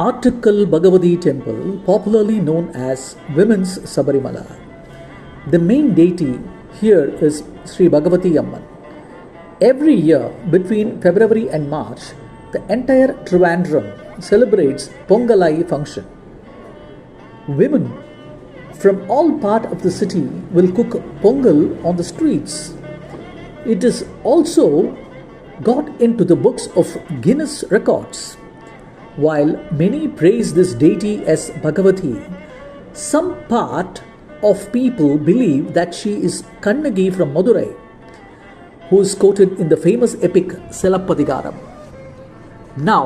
Artikal Bhagavati Temple, popularly known as Women's Sabarimala. The main deity here is Sri Bhagavati Amman. Every year between February and March, the entire Trivandrum celebrates Pongalai function. Women from all parts of the city will cook Pongal on the streets. It is also got into the books of Guinness Records. While many praise this deity as Bhagavati, some part of people believe that she is Kannagi from Madurai, who is quoted in the famous epic Silappadigaram. Now,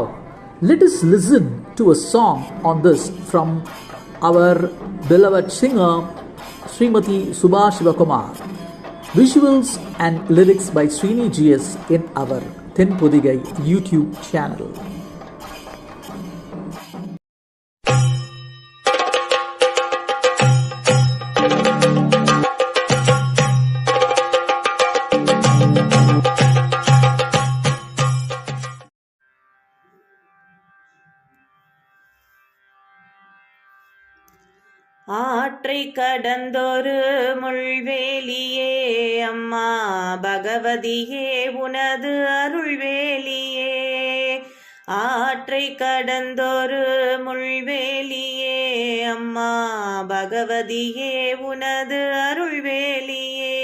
let us listen to a song on this from our beloved singer Srimati Subha Shivakumar. Visuals and lyrics by Srini GS in our Tenpodigai YouTube channel. ஆற்றை கடந்தொரு முள்வேலியே அம்மா பகவதியே உனது அருள்வேலியே. ஆற்றை கடந்தொரு முள்வேலியே அம்மா பகவதியே உனது அருள்வேலியே.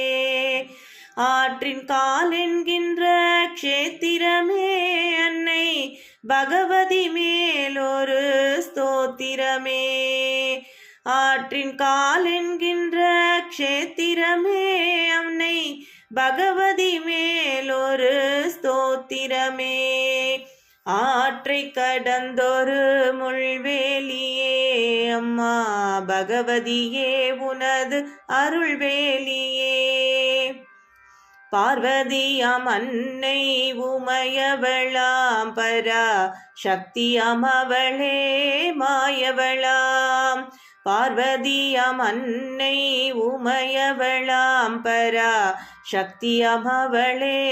ஆற்றின் கால் என்கின்ற க்ஷேத்திரமே அன்னை பகவதி மேலொரு ஸ்தோத்திரமே. ஆற்றின் கால் என்கின்ற க்ஷேத்திரமே அன்னை பகவதி மேலொரு ஸ்தோத்திரமே. ஆற்றை கடந்தொரு முள்வேலியே அம்மா பகவதியே உனது அருள்வேலியே. பார்வதியாம் அன்னை உமையவளாம் பரா சக்தியாம் அவளே மாயவளாம். பார்வதியாம் அன்னை உமையவளாம் பரா சக்தியாம் அவளே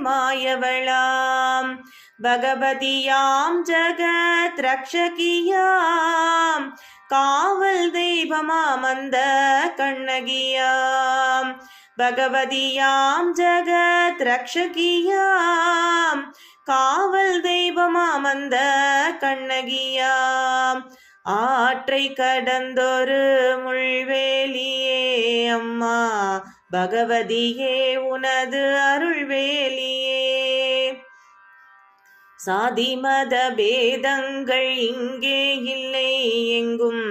மாயவளாம். பகவதியாம் ஜகத் ரக்ஷகியாம் காவல் தெய்வமாம் அந்த கண்ணகியாம். பகவதியாம் ஜகத் ரக்ஷகியாம் காவல் தெய்வமாம் அந்த கண்ணகியாம். ஆற்றை கடந்தொரு முள்வேலியே அம்மா பகவதியே உனது அருள்வேலியே. சாதி மத பேதங்கள் இங்கே இல்லை எங்கும்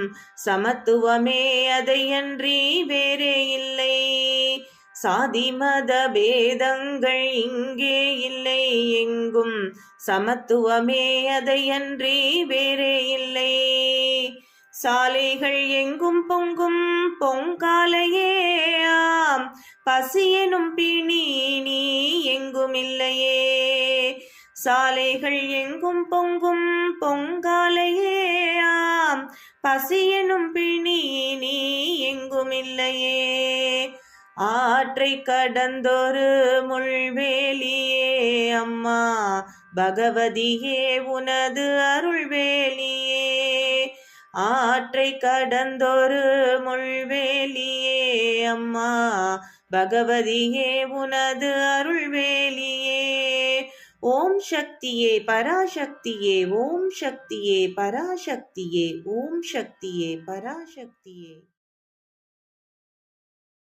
சமத்துவமே அதையன்றி வேறே இல்லை. சாதி மத பேதங்கள் இங்கே இல்லை எங்கும் சமத்துவமே அதையன்றி வேறே இல்லை. சாலைகள் எங்கும் பொங்கும் பொங்காலையே ஆம் பசியெனும் பிணி நீ எங்கும் இல்லையே. சாலைகள் எங்கும் பொங்கும் பொங்காலையே ஆம் பசியெனும் பிணி நீ எங்கும் இல்லையே. ஆற்றை கடந்தொரு முள்வேலியே அம்மா பகவதியே உனது அருள்வேலியே. ஆற்றை கடந்தொரு முள்வேலியே அம்மா பகவதியே உனது அருள்வேலியே. ஓம் சக்தியே பராசக்தியே ஓம் சக்தியே பராசக்தியே ஓம் சக்தியே பராசக்தியே.